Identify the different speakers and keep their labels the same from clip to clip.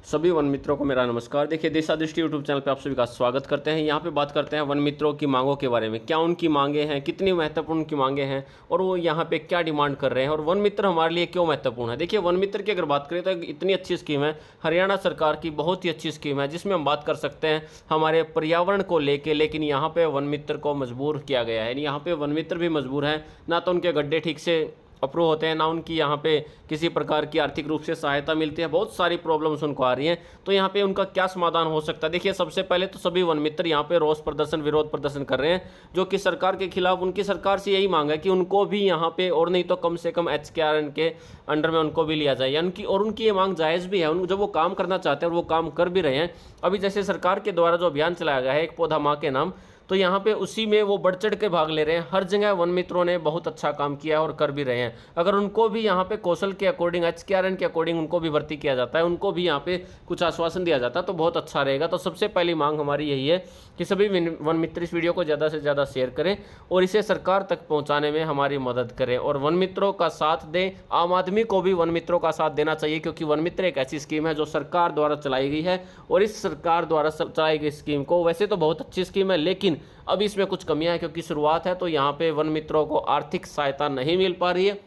Speaker 1: सभी वन मित्रों को मेरा नमस्कार। देखिए, दिशा दृष्टि यूट्यूब चैनल पे आप सभी का स्वागत करते हैं। यहाँ पे बात करते हैं वन मित्रों की मांगों के बारे में। क्या उनकी मांगे हैं, कितनी महत्वपूर्ण उनकी मांगे हैं और वो यहाँ पे क्या डिमांड कर रहे हैं और वन मित्र हमारे लिए क्यों महत्वपूर्ण है। देखिए, वन मित्र की अगर बात करें तो इतनी अच्छी स्कीम है, हरियाणा सरकार की बहुत ही अच्छी स्कीम है, जिसमें हम बात कर सकते हैं हमारे पर्यावरण को लेके। लेकिन यहाँ पे वन मित्र को मजबूर किया गया है, यानी यहाँ पे वन मित्र भी मजबूर हैं, ना तो उनके गड्ढे ठीक से अप्रूव होते हैं, ना उनकी यहाँ पे किसी प्रकार की आर्थिक रूप से सहायता मिलती है। बहुत सारी प्रॉब्लम्स उनको आ रही हैं। तो यहाँ पे उनका क्या समाधान हो सकता है। देखिए, सबसे पहले तो सभी वन मित्र यहाँ पे रोष प्रदर्शन, विरोध प्रदर्शन कर रहे हैं, जो कि सरकार के खिलाफ। उनकी सरकार से यही मांग है कि उनको भी यहाँ पे, और नहीं तो कम से कम HKRN के अंडर में उनको भी लिया जाए। उनकी ये मांग जायज़ भी है। जब वो काम करना चाहते हैं और वो काम कर भी रहे हैं, अभी जैसे सरकार के द्वारा जो अभियान चलाया गया है, एक पौधा माँ के नाम, तो यहाँ पे उसी में वो बढ़ चढ़ के भाग ले रहे हैं। हर जगह वन मित्रों ने बहुत अच्छा काम किया है और कर भी रहे हैं। अगर उनको भी यहाँ पे कौशल के अकॉर्डिंग, HKRN के अकॉर्डिंग उनको भी भर्ती किया जाता है, उनको भी यहाँ पे कुछ आश्वासन दिया जाता है, तो बहुत अच्छा रहेगा। तो सबसे पहली मांग हमारी यही है कि सभी वन मित्र इस वीडियो को ज़्यादा से ज़्यादा शेयर करें और इसे सरकार तक पहुँचाने में हमारी मदद करें और वन मित्रों का साथ दें। आम आदमी को भी वन मित्रों का साथ देना चाहिए, क्योंकि वन मित्र एक ऐसी स्कीम है जो सरकार द्वारा चलाई गई है। और इस सरकार द्वारा चलाई गई स्कीम को, वैसे तो बहुत अच्छी स्कीम है, लेकिन अभी इसमें कुछ कमियां हैं, क्योंकि शुरुआत है। तो यहाँ पे वन मित्रों को आर्थिक सहायता नहीं मिल पा रही है,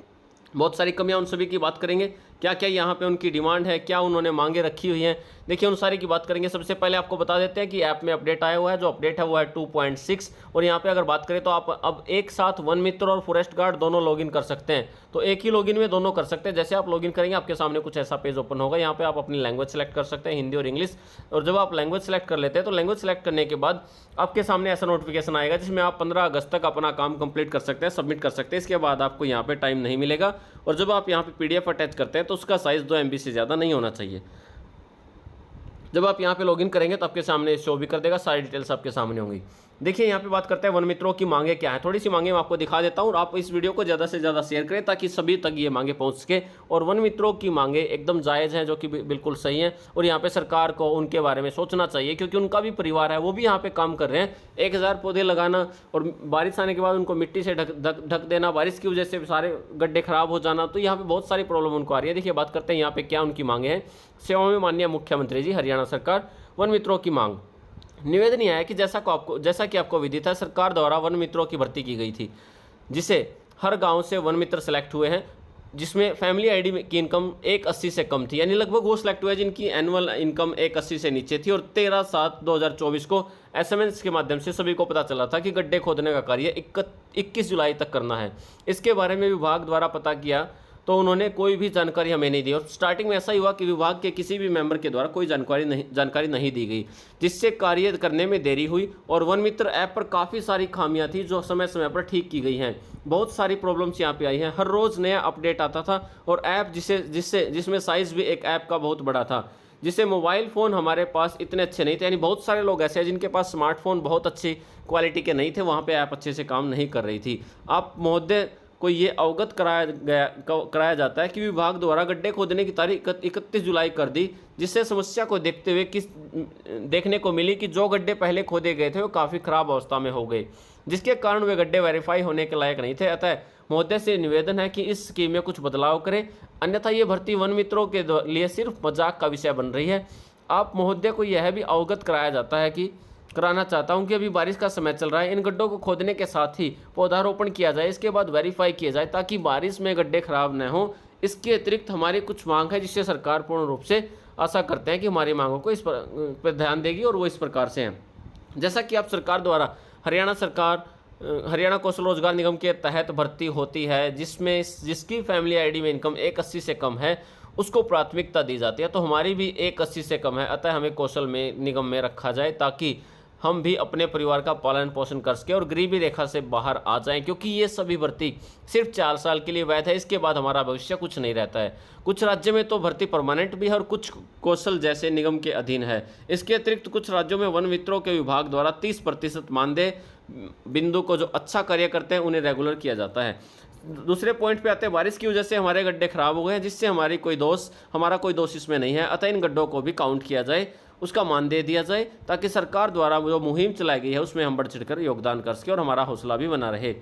Speaker 1: बहुत सारी कमियां। उन सभी की बात करेंगे, क्या क्या यहाँ पे उनकी डिमांड है, क्या उन्होंने मांगे रखी हुई हैं। देखिए, उन सारी की बात करेंगे। सबसे पहले आपको बता देते हैं कि ऐप में अपडेट आया हुआ है। जो अपडेट है वो है 2.6। और यहाँ पे अगर बात करें तो आप अब एक साथ वन मित्र और फॉरेस्ट गार्ड दोनों लॉगिन कर सकते हैं। तो एक ही लॉगिन में दोनों कर सकते हैं। जैसे आप लॉगिन करेंगे, आपके सामने कुछ ऐसा पेज ओपन होगा। यहाँ पे आप अपनी लैंग्वेज सेलेक्ट कर सकते हैं, हिंदी और इंग्लिश। और जब आप लैंग्वेज सेलेक्ट कर लेते हैं, तो लैंग्वेज सेलेक्ट करने के बाद आपके सामने ऐसा नोटिफिकेशन आएगा, जिसमें आप 15 अगस्त तक अपना काम कंप्लीट कर सकते हैं, सबमिट कर सकते हैं। इसके बाद आपको यहाँ पे टाइम नहीं मिलेगा। और जब आप यहाँ पे PDF अटैच करते हैं, तो उसका साइज़ 2 MB से ज़्यादा नहीं होना चाहिए। जब आप यहाँ पे लॉगिन करेंगे तो आपके सामने शो भी कर देगा, सारी डिटेल्स आपके सामने होंगी। देखिए, यहाँ पे बात करते हैं वन मित्रों की मांगे क्या है। थोड़ी सी मांगे मैं आपको दिखा देता हूँ और आप इस वीडियो को ज़्यादा से ज़्यादा शेयर करें, ताकि सभी तक ये मांगे पहुँच सके। और वन मित्रों की मांगे एकदम जायज़ हैं, जो कि बिल्कुल सही हैं। और यहाँ पे सरकार को उनके बारे में सोचना चाहिए, क्योंकि उनका भी परिवार है, वो भी यहाँ पे काम कर रहे हैं। 1000 पौधे लगाना और बारिश आने के बाद उनको मिट्टी से ढक देना, बारिश की वजह से सारे गड्ढे खराब हो जाना, तो यहाँ पे बहुत सारी प्रॉब्लम उनको आ रही है। देखिए, बात करते हैं यहाँ पे क्या उनकी मांगे हैं। सेवा में माननीय मुख्यमंत्री जी, हरियाणा सरकार, वन मित्रों की मांग। निवेदन यह है कि जैसा कि आपको विदित है, सरकार द्वारा वन मित्रों की भर्ती की गई थी, जिसे हर गांव से वन मित्र सेलेक्ट हुए हैं, जिसमें फैमिली आईडी की इनकम 180 से कम थी। यानी लगभग वो सिलेक्ट हुए जिनकी एनुअल इनकम 180 से नीचे थी। और 13/7/2024 को SMS के माध्यम से सभी को पता चला था कि गड्ढे खोदने का कार्य 21 जुलाई तक करना है। इसके बारे में विभाग द्वारा पता किया तो उन्होंने कोई भी जानकारी हमें नहीं दी। और स्टार्टिंग में ऐसा ही हुआ कि विभाग के किसी भी मेंबर के द्वारा कोई जानकारी नहीं दी गई, जिससे कार्य करने में देरी हुई। और वन मित्र ऐप पर काफ़ी सारी खामियां थी, जो समय समय पर ठीक की गई हैं। बहुत सारी प्रॉब्लम्स यहाँ पे आई हैं। हर रोज़ नया अपडेट आता था। और ऐप जिसमें साइज़ भी एक ऐप का बहुत बड़ा था, जिससे मोबाइल फ़ोन हमारे पास इतने अच्छे नहीं थे। यानी बहुत सारे लोग ऐसे हैं जिनके पास स्मार्टफोन बहुत अच्छी क्वालिटी के नहीं थे, वहाँ पे ऐप अच्छे से काम नहीं कर रही थी। आप महोदय को ये अवगत कराया जाता है कि विभाग द्वारा गड्ढे खोदने की तारीख 31 जुलाई कर दी, जिससे समस्या को देखते हुए देखने को मिली कि जो गड्ढे पहले खोदे गए थे वो काफ़ी ख़राब अवस्था में हो गए, जिसके कारण वे गड्ढे वेरीफाई होने के लायक नहीं थे। अतः महोदय से निवेदन है कि इस स्कीम में कुछ बदलाव करें, अन्यथा ये भर्ती वन मित्रों के लिए सिर्फ मजाक का विषय बन रही है। आप महोदय को यह भी अवगत कराना चाहता हूं कि अभी बारिश का समय चल रहा है। इन गड्ढों को खोदने के साथ ही पौधारोपण किया जाए, इसके बाद वेरीफाई किया जाए, ताकि बारिश में गड्ढे खराब न हो। इसके अतिरिक्त हमारी कुछ मांग है, जिससे सरकार पूर्ण रूप से आशा करते हैं कि हमारी मांगों को इस पर ध्यान देगी, और वो इस प्रकार से हैं। जैसा कि आप सरकार द्वारा हरियाणा कौशल रोजगार निगम के तहत भर्ती होती है, जिसकी फैमिली ID में इनकम 180 से कम है, उसको प्राथमिकता दी जाती है। तो हमारी भी 180 से कम है, अतः हमें कौशल में निगम में रखा जाए, ताकि हम भी अपने परिवार का पालन पोषण कर सकें और गरीबी रेखा से बाहर आ जाएं। क्योंकि ये सभी भर्ती सिर्फ 4 साल के लिए वैध है, इसके बाद हमारा भविष्य कुछ नहीं रहता है। कुछ राज्य में तो भर्ती परमानेंट भी है और कुछ कौशल जैसे निगम के अधीन है। इसके अतिरिक्त कुछ राज्यों में वन मित्रों के विभाग द्वारा 30% मानदेय बिंदु को जो अच्छा कार्य करते हैं उन्हें रेगुलर किया जाता है। दूसरे पॉइंट पे आते हैं, बारिश की वजह से हमारे गड्ढे खराब हो गए हैं, जिससे हमारा कोई दोष इसमें नहीं है, अतः इन गड्ढों को भी काउंट किया जाए, उसका मानदेय दिया जाए, ताकि सरकार द्वारा जो मुहिम चलाई गई है उसमें हम बढ़ चढ़कर योगदान कर सकें और हमारा हौसला भी बना रहे।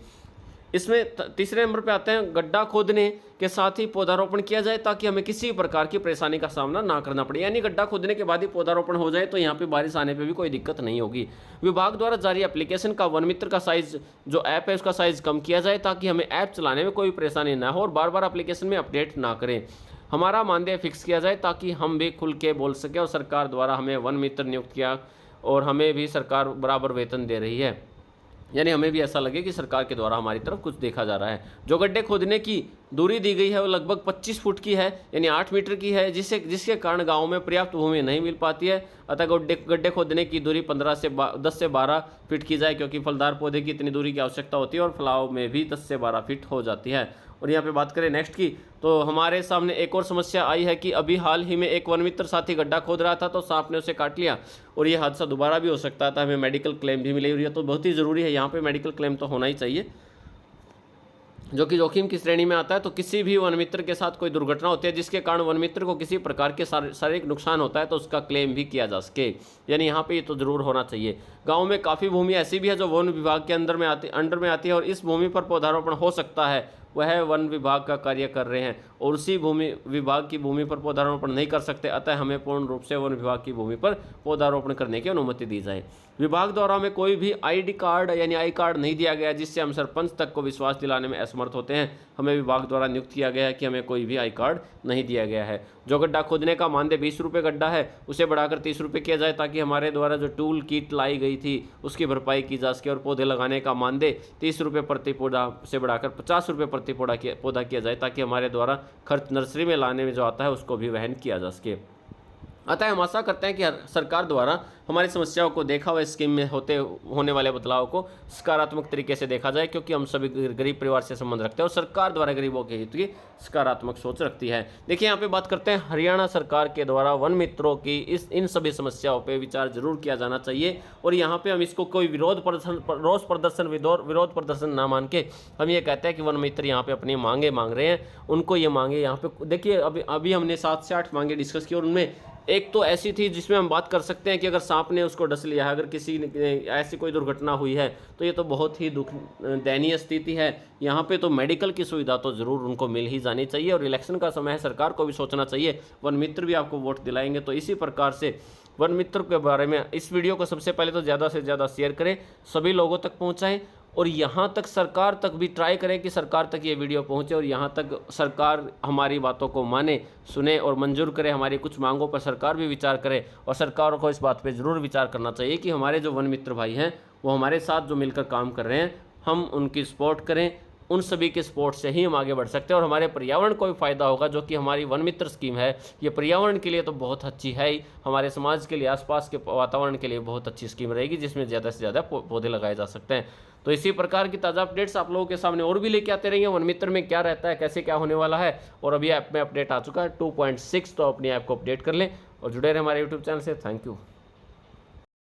Speaker 1: इसमें तीसरे नंबर पे आते हैं गड्ढा खोदने के साथ ही पौधारोपण किया जाए ताकि हमें किसी प्रकार की परेशानी का सामना ना करना पड़े, यानी गड्ढा खोदने के बाद ही पौधारोपण हो जाए तो यहाँ पे बारिश आने पे भी कोई दिक्कत नहीं होगी। विभाग द्वारा जारी एप्लीकेशन का वन मित्र का साइज जो ऐप है उसका साइज कम किया जाए ताकि हमें ऐप चलाने में कोई परेशानी ना हो और बार बार एप्लीकेशन में अपडेट ना करें। हमारा मानदेय फिक्स किया जाए ताकि हम भी खुल के बोल सकें और सरकार द्वारा हमें वन मित्र नियुक्त किया और हमें भी सरकार बराबर वेतन दे रही है, यानी हमें भी ऐसा लगे कि सरकार के द्वारा हमारी तरफ कुछ देखा जा रहा है। जो गड्ढे खोदने की दूरी दी गई है वो लगभग 25 फुट की है, यानी 8 मीटर की है, जिसके कारण गांव में पर्याप्त भूमि नहीं मिल पाती है। अतः गड्ढे खोदने की दूरी 10 से 12 फीट की जाए, क्योंकि फलदार पौधे की इतनी दूरी की आवश्यकता होती है और फलाव में भी 10 से 12 फीट हो जाती है। और यहाँ पे बात करें नेक्स्ट की, तो हमारे सामने एक और समस्या आई है कि अभी हाल ही में एक वन मित्र साथी गड्ढा खोद रहा था तो सांप ने उसे काट लिया और ये हादसा दोबारा भी हो सकता था, हमें मेडिकल क्लेम भी मिली और ये तो बहुत ही ज़रूरी है, यहाँ पे मेडिकल क्लेम तो होना ही चाहिए, जो कि जोखिम की श्रेणी में आता है। तो किसी भी वन मित्र के साथ कोई दुर्घटना होती है जिसके कारण वन मित्र को किसी प्रकार के शारीरिक नुकसान होता है तो उसका क्लेम भी किया जा सके, यानी यहाँ पे ये तो जरूर होना चाहिए। गांव में काफ़ी भूमि ऐसी भी है जो वन विभाग के अंडर में आती है और इस भूमि पर पौधारोपण हो सकता है, वह वन विभाग का कार्य कर रहे हैं और उसी विभाग की भूमि पर पौधारोपण नहीं कर सकते, अतः हमें पूर्ण रूप से वन विभाग की भूमि पर पौधारोपण करने की अनुमति दी जाए। विभाग द्वारा हमें कोई भी आईडी कार्ड यानी आई कार्ड नहीं दिया गया जिससे हम सरपंच तक को विश्वास दिलाने में असमर्थ होते हैं। हमें विभाग द्वारा नियुक्त किया गया है कि हमें कोई भी आई कार्ड नहीं दिया गया है। जो गड्ढा खोदने का मानदेय 20 रुपये गड्ढा है उसे बढ़ाकर 30 रुपये किया जाए ताकि हमारे द्वारा जो टूल किट लाई गई थी उसकी भरपाई की जा सके और पौधे लगाने का मानदेय 30 रुपये प्रति पौधा से बढ़ाकर 50 रुपये प्रति पौधा किया जाए ताकि हमारे द्वारा खर्च नर्सरी में लाने में जो आता है उसको भी वहन किया जा सके। अतः हम आशा करते हैं कि सरकार द्वारा हमारी समस्याओं को देखा हुआ स्कीम में होने वाले बदलाव को सकारात्मक तरीके से देखा जाए, क्योंकि हम सभी गरीब परिवार से संबंध रखते हैं और सरकार द्वारा गरीबों के हित की सकारात्मक सोच रखती है। देखिए यहाँ पे बात करते हैं हरियाणा सरकार के द्वारा वन मित्रों की इन सभी समस्याओं पर विचार जरूर किया जाना चाहिए और यहाँ पे हम इसको कोई रोष प्रदर्शन ना मान के हम ये कहते हैं कि वन मित्र यहाँ पे अपनी मांगे मांग रहे हैं, उनको ये मांगे यहाँ पे देखिए अभी हमने 7 से 8 मांगे डिस्कस की और उनमें एक तो ऐसी थी जिसमें हम बात कर सकते हैं कि अगर सांप ने उसको डस लिया है, अगर किसी ऐसी कोई दुर्घटना हुई है तो ये तो बहुत ही दयनीय स्थिति है। यहाँ पे तो मेडिकल की सुविधा तो ज़रूर उनको मिल ही जानी चाहिए और इलेक्शन का समय है, सरकार को भी सोचना चाहिए, वन मित्र भी आपको वोट दिलाएंगे। तो इसी प्रकार से वन मित्र के बारे में इस वीडियो को सबसे पहले तो ज़्यादा से ज़्यादा शेयर करें, सभी लोगों तक पहुँचाएँ और यहाँ तक सरकार तक भी ट्राई करें कि सरकार तक ये वीडियो पहुँचे और यहाँ तक सरकार हमारी बातों को माने, सुने और मंजूर करे, हमारी कुछ मांगों पर सरकार भी विचार करे और सरकार को इस बात पे ज़रूर विचार करना चाहिए कि हमारे जो वन मित्र भाई हैं वो हमारे साथ जो मिलकर काम कर रहे हैं हम उनकी सपोर्ट करें, उन सभी के सपोर्ट से ही हम आगे बढ़ सकते हैं और हमारे पर्यावरण को भी फ़ायदा होगा, जो कि हमारी वन मित्र स्कीम है ये पर्यावरण के लिए तो बहुत अच्छी है ही, हमारे समाज के लिए आसपास के वातावरण के लिए बहुत अच्छी स्कीम रहेगी जिसमें ज़्यादा से ज़्यादा पौधे लगाए जा सकते हैं। तो इसी प्रकार की ताज़ा अपडेट्स आप लोगों के सामने और भी लेके आते रहेंगे, वन मित्र में क्या रहता है, कैसे क्या होने वाला है। और अभी ऐप में अपडेट आ चुका है 2.6, तो अपनी ऐप को अपडेट कर लें और जुड़े रहे हमारे यूट्यूब चैनल से। Thank you.